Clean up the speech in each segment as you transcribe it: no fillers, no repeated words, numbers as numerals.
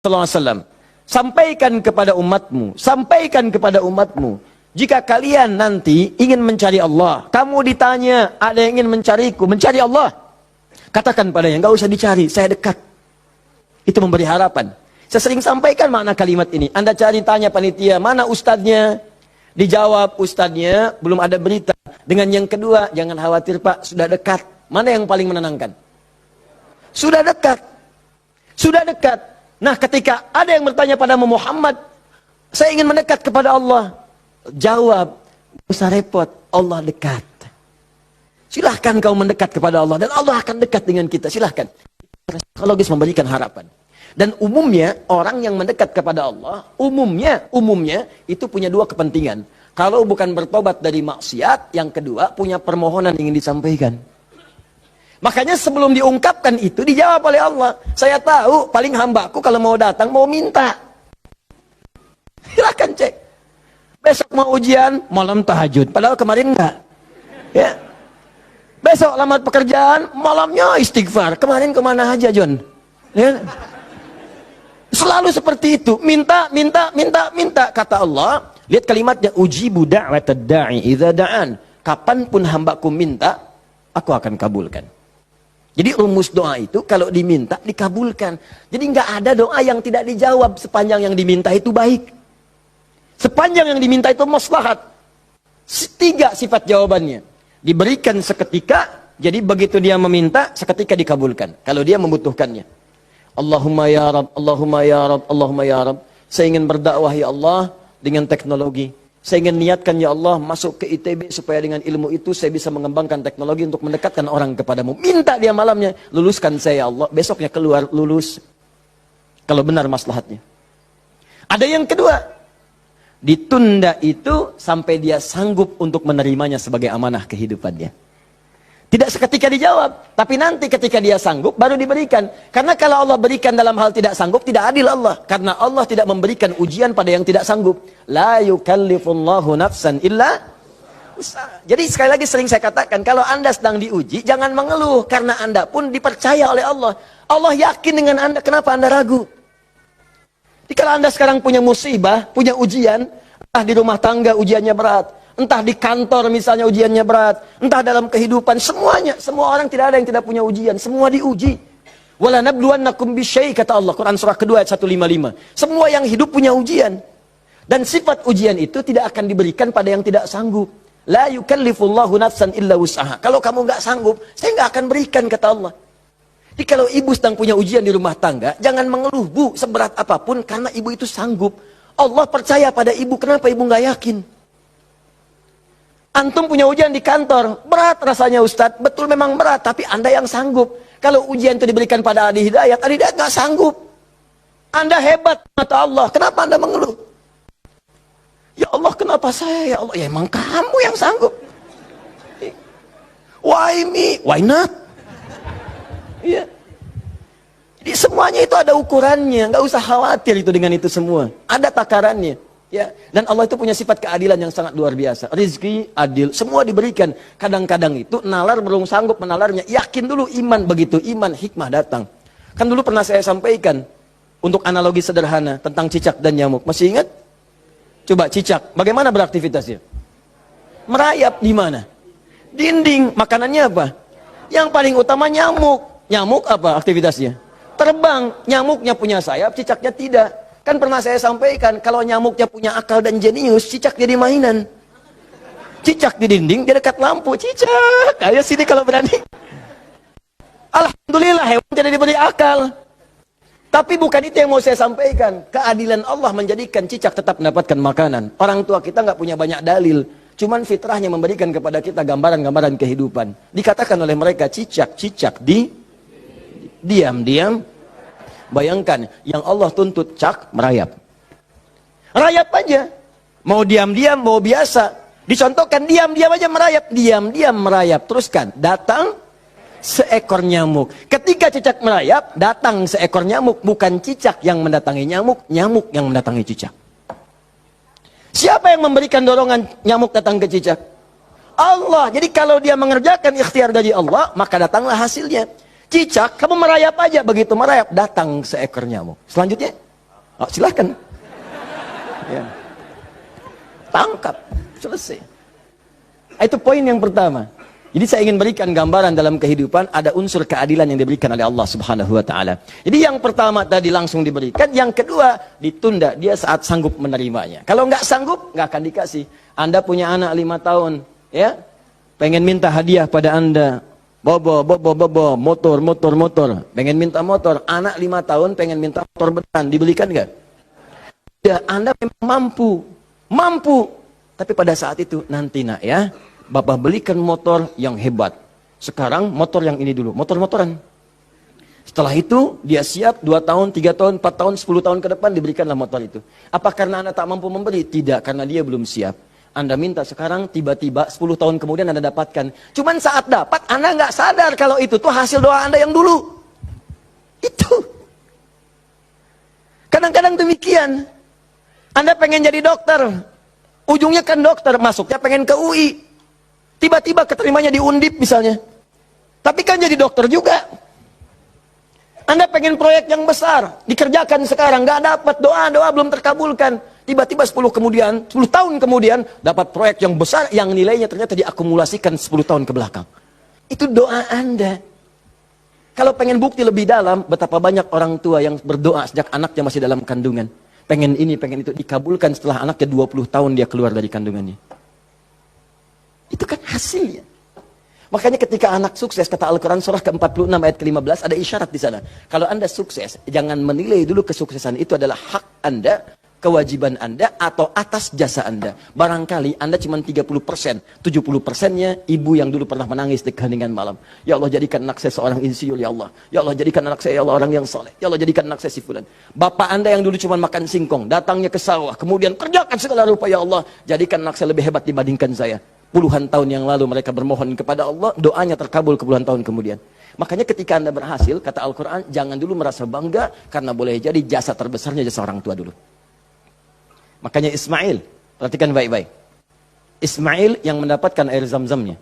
sallallahu alaihi wasallam, sampaikan kepada umatmu, jika kalian nanti ingin mencari Allah, kamu ditanya, ada yang ingin mencariku, mencari Allah, katakan padanya, enggak usah dicari, saya dekat. Itu memberi harapan. Saya sering sampaikan makna kalimat ini. Anda cari, tanya panitia, mana ustadznya? Dijawab, ustadznya belum ada berita. Dengan yang kedua, jangan khawatir Pak, sudah dekat. Mana yang paling menenangkan? Sudah dekat. Sudah dekat. Nah, ketika ada yang bertanya pada Muhammad, saya ingin mendekat kepada Allah. Jawab, usah repot, Allah dekat. Silahkan kau mendekat kepada Allah, dan Allah akan dekat dengan kita, silahkan. Psikologis memberikan harapan. Dan umumnya, orang yang mendekat kepada Allah, umumnya, itu punya dua kepentingan. Kalau bukan bertobat dari maksiat, yang kedua, punya permohonan ingin disampaikan. Makanya sebelum diungkapkan itu, dijawab oleh Allah. Saya tahu, paling hambaku kalau mau datang, mau minta. Silahkan cek. Besok mau ujian, malam tahajud. Padahal kemarin enggak. Ya. Besok lamar pekerjaan, malamnya istighfar. Kemarin kemana aja, John? Ya. Selalu seperti itu. Minta. Kata Allah. Lihat kalimatnya. Ujibu da'watad da'i idza da'an. Kapanpun hambaku minta, aku akan kabulkan. Jadi rumus doa itu kalau diminta dikabulkan. Jadi nggak ada doa yang tidak dijawab sepanjang yang diminta itu baik. Sepanjang yang diminta itu maslahat. 3 sifat jawabannya. Diberikan seketika, jadi begitu dia meminta seketika dikabulkan. Kalau dia membutuhkannya. Allahumma ya Rabb, Allahumma ya Rabb, Allahumma ya Rabb. Saya ingin berdakwah ya Allah dengan teknologi. Saya ingin niatkan ya Allah masuk ke ITB supaya dengan ilmu itu saya bisa mengembangkan teknologi untuk mendekatkan orang kepadamu. Minta dia malamnya, luluskan saya ya Allah. Besoknya keluar lulus. Kalau benar maslahatnya. Ada yang kedua. Ditunda itu sampai dia sanggup untuk menerimanya sebagai amanah kehidupannya. Tidak seketika dijawab, tapi nanti ketika dia sanggup baru diberikan. Karena kalau Allah berikan dalam hal tidak sanggup, tidak adil Allah. Karena Allah tidak memberikan ujian pada yang tidak sanggup. La yukallifullahu nafsan illa usaha. Jadi sekali lagi sering saya katakan, kalau Anda sedang diuji, jangan mengeluh. Karena Anda pun dipercaya oleh Allah. Allah yakin dengan Anda, kenapa Anda ragu? Jadi kalau Anda sekarang punya musibah, punya ujian, entah di rumah tangga ujiannya berat, entah di kantor misalnya ujiannya berat, entah dalam kehidupan, semuanya, semua orang tidak ada yang tidak punya ujian, semua diuji. Wala nabluwannakum bisyai, kata Allah, Quran surah kedua ayat 155. Semua yang hidup punya ujian. Dan sifat ujian itu tidak akan diberikan pada yang tidak sanggup. La yukallifullahu nafsan illa wus'aha. Kalau kamu nggak sanggup, saya nggak akan berikan, kata Allah. Jadi kalau ibu sedang punya ujian di rumah tangga, jangan mengeluh, Bu, seberat apapun, karena ibu itu sanggup. Allah percaya pada ibu, kenapa ibu nggak yakin? Antum punya ujian di kantor, berat rasanya Ustadz, betul memang berat, tapi Anda yang sanggup. Kalau ujian itu diberikan pada Adi Hidayat nggak sanggup. Anda hebat, kata Allah, kenapa Anda mengeluh? Ya Allah, kenapa saya? Ya Allah, ya emang kamu yang sanggup. Why me? Why not? Iya. Jadi semuanya itu ada ukurannya, nggak usah khawatir itu dengan itu semua. Ada takarannya, ya. Dan Allah itu punya sifat keadilan yang sangat luar biasa. Rizki adil, semua diberikan. Kadang-kadang itu nalar belum sanggup menalarnya. Yakin dulu iman, begitu iman hikmah datang. Kan dulu pernah saya sampaikan untuk analogi sederhana tentang cicak dan nyamuk. Masih ingat? Coba cicak, bagaimana beraktivitasnya? Merayap di mana? Dinding. Makanannya apa? Yang paling utama nyamuk. Nyamuk apa aktivitasnya? Terbang. Nyamuknya punya sayap, cicaknya tidak. Kan pernah saya sampaikan, kalau nyamuknya punya akal dan jenius, cicak jadi mainan. Cicak di dinding, dia dekat lampu. Cicak, ayo sini kalau berani. Alhamdulillah, hewan tidak diberi akal. Tapi bukan itu yang mau saya sampaikan. Keadilan Allah menjadikan cicak tetap mendapatkan makanan. Orang tua kita nggak punya banyak dalil. Cuman fitrahnya memberikan kepada kita gambaran-gambaran kehidupan. Dikatakan oleh mereka, cicak diam-diam. Bayangkan, yang Allah tuntut cak, merayap. Rayap aja. Mau diam-diam, mau biasa. Dicontohkan, diam-diam aja merayap. Diam-diam merayap. Teruskan, datang seekor nyamuk. Ketika cicak merayap, datang seekor nyamuk. Bukan cicak yang mendatangi nyamuk, nyamuk yang mendatangi cicak. Siapa yang memberikan dorongan nyamuk datang ke cicak? Allah. Jadi kalau dia mengerjakan ikhtiar dari Allah, maka datanglah hasilnya. Cicak, kamu merayap aja. Begitu merayap, datang seekor nyamuk. Selanjutnya, Oh, silahkan. Ya. Tangkap, selesai. Itu poin yang pertama. Jadi saya ingin berikan gambaran dalam kehidupan ada unsur keadilan yang diberikan oleh Allah Subhanahu wa taala. Jadi yang pertama tadi langsung diberikan, yang kedua ditunda dia saat sanggup menerimanya. Kalau nggak sanggup, nggak akan dikasih. Anda punya anak 5 tahun, ya, pengen minta hadiah pada Anda. Bobo, motor. Pengen minta motor. Anak 5 tahun pengen minta motor beneran, dibelikan nggak? Ya, Anda memang mampu. Tapi pada saat itu nanti nak ya, Bapak belikan motor yang hebat. Sekarang motor yang ini dulu, motor-motoran. Setelah itu dia siap 2 tahun, 3 tahun, 4 tahun, 10 tahun ke depan diberikanlah motor itu. Apa karena Anda tak mampu membeli? Tidak, karena dia belum siap. Anda minta sekarang, tiba-tiba 10 tahun kemudian Anda dapatkan. Cuman saat dapat Anda nggak sadar kalau itu tuh hasil doa Anda yang dulu. Itu. Kadang-kadang demikian. Anda pengen jadi dokter. Ujungnya kan dokter, masuknya pengen ke UI. Tiba-tiba keterimanya di Undip misalnya. Tapi kan jadi dokter juga. Anda pengen proyek yang besar, dikerjakan sekarang, nggak dapat, doa belum terkabulkan. Tiba-tiba 10 tahun kemudian, dapat proyek yang besar, yang nilainya ternyata diakumulasikan 10 tahun ke belakang. Itu doa Anda. Kalau pengen bukti lebih dalam, betapa banyak orang tua yang berdoa sejak anaknya masih dalam kandungan. Pengen ini, pengen itu, dikabulkan setelah anaknya 20 tahun dia keluar dari kandungannya. Itu kan hasilnya. Makanya ketika anak sukses, kata Al-Quran surah ke-46 ayat ke-15, ada isyarat di sana. Kalau Anda sukses, jangan menilai dulu kesuksesan itu adalah hak Anda, kewajiban Anda, atau atas jasa Anda. Barangkali Anda cuma 30%, 70%-nya ibu yang dulu pernah menangis di keheningan malam. Ya Allah, jadikan anak saya seorang insinyur, ya Allah. Ya Allah, jadikan anak saya, ya Allah, orang yang soleh. Ya Allah, jadikan anak saya si fulan. Bapak Anda yang dulu cuma makan singkong, datangnya ke sawah, kemudian kerjakan segala rupa, ya Allah, jadikan anak saya lebih hebat dibandingkan saya. Puluhan tahun yang lalu mereka bermohon kepada Allah, doanya terkabul ke puluhan tahun kemudian. Makanya ketika Anda berhasil, kata Al-Quran, jangan dulu merasa bangga, karena boleh jadi jasa terbesarnya jasa orang tua dulu. Makanya Ismail, perhatikan baik-baik. Ismail yang mendapatkan air zam-zamnya.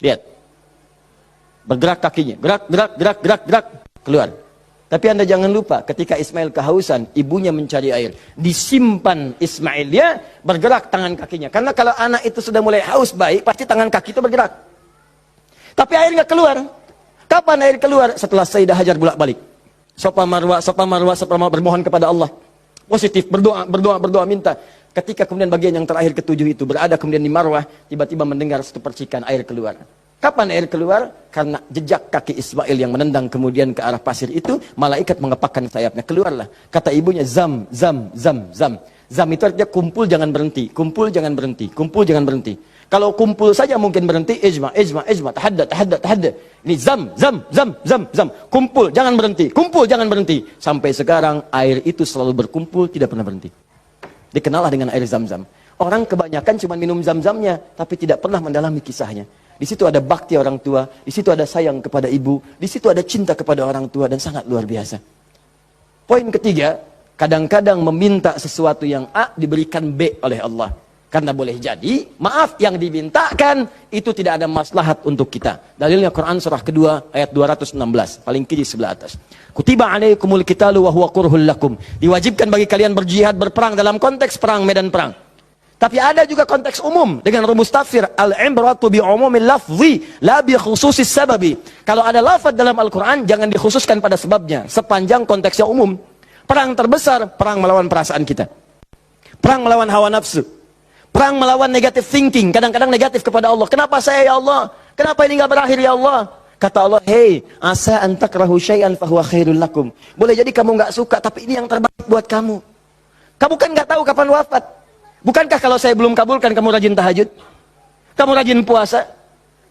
Lihat. Bergerak kakinya, gerak, keluar. Tapi Anda jangan lupa, ketika Ismail kehausan, ibunya mencari air. Disimpan Ismail, dia bergerak tangan kakinya. Karena kalau anak itu sudah mulai haus baik, pasti tangan kaki itu bergerak. Tapi air nggak keluar. Kapan air keluar? Setelah Sayyidah Hajar bolak-balik. Safa Marwah, bermohon kepada Allah. Positif, berdoa, minta. Ketika kemudian bagian yang terakhir ketujuh itu berada kemudian di Marwah, tiba-tiba mendengar satu percikan air keluar. Kapan air keluar? Karena jejak kaki Ismail yang menendang kemudian ke arah pasir itu, malaikat mengepakkan sayapnya. Keluarlah. Kata ibunya, zam. Zam itu artinya kumpul jangan berhenti. Kumpul jangan berhenti. Kalau kumpul saja mungkin berhenti, ijma. Tahadda. Ini zam. Kumpul jangan berhenti. Sampai sekarang air itu selalu berkumpul, tidak pernah berhenti. Dikenallah dengan air zam-zam. Orang kebanyakan cuma minum zam-zamnya, tapi tidak pernah mendalami kisahnya. Di situ ada bakti orang tua, di situ ada sayang kepada ibu, di situ ada cinta kepada orang tua, dan sangat luar biasa. Poin ketiga, kadang-kadang meminta sesuatu yang A diberikan B oleh Allah. Karena boleh jadi, maaf, yang dimintakan itu tidak ada maslahat untuk kita. Dalilnya Quran surah kedua ayat 216, paling kiri sebelah atas. Kutiba alaikumul qitalu wa huwa kurhul lakum. Diwajibkan bagi kalian berjihad, berperang dalam konteks perang, medan perang. Tapi ada juga konteks umum dengan rumus tafsir al-ibratu bi umumil lafzi la bi khususis sababi. Kalau ada lafaz dalam Al-Qur'an jangan dikhususkan pada sebabnya, sepanjang konteksnya umum. Perang terbesar, perang melawan perasaan kita. Perang melawan hawa nafsu. Perang melawan negative thinking, kadang-kadang negatif kepada Allah. Kenapa saya ya Allah? Kenapa ini enggak berakhir ya Allah? Kata Allah, "Hei, asa an takrahu syai'an fa huwa khairul lakum." Boleh jadi kamu enggak suka, tapi ini yang terbaik buat kamu. Kamu kan enggak tahu kapan wafat. Bukankah kalau saya belum kabulkan, kamu rajin tahajud? Kamu rajin puasa?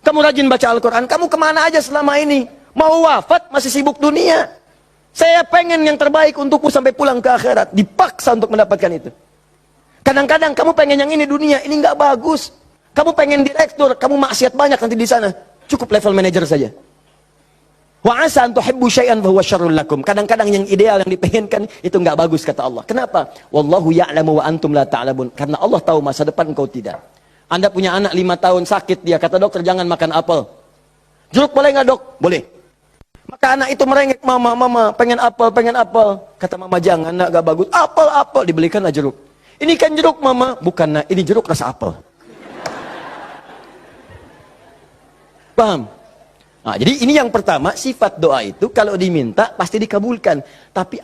Kamu rajin baca Al-Quran? Kamu kemana aja selama ini? Mau wafat, masih sibuk dunia. Saya pengen yang terbaik untukmu sampai pulang ke akhirat. Dipaksa untuk mendapatkan itu. Kadang-kadang kamu pengen yang ini dunia, ini nggak bagus. Kamu pengen direktur, kamu maksiat banyak nanti di sana. Cukup level manager saja. Wa asa an tuhibbu syai'an fa huwa syarrul lakum. Kadang-kadang yang ideal yang dipengenkan itu enggak bagus kata Allah. Kenapa? Wallahu ya'lamu wa antum la ta'lamun. Karena Allah tahu masa depan engkau tidak. Anda punya anak 5 tahun sakit, dia kata dokter jangan makan apel. Jeruk boleh enggak dok? Boleh. Maka anak itu merengek, mama, mama, pengen apel, pengen apel. Kata mama, jangan nak, gak bagus. Apel, apel, dibelikanlah jeruk. Ini kan jeruk mama, bukan nak, ini jeruk rasa apel. Paham? Nah, jadi ini yang pertama, sifat doa itu kalau diminta pasti dikabulkan. Tapi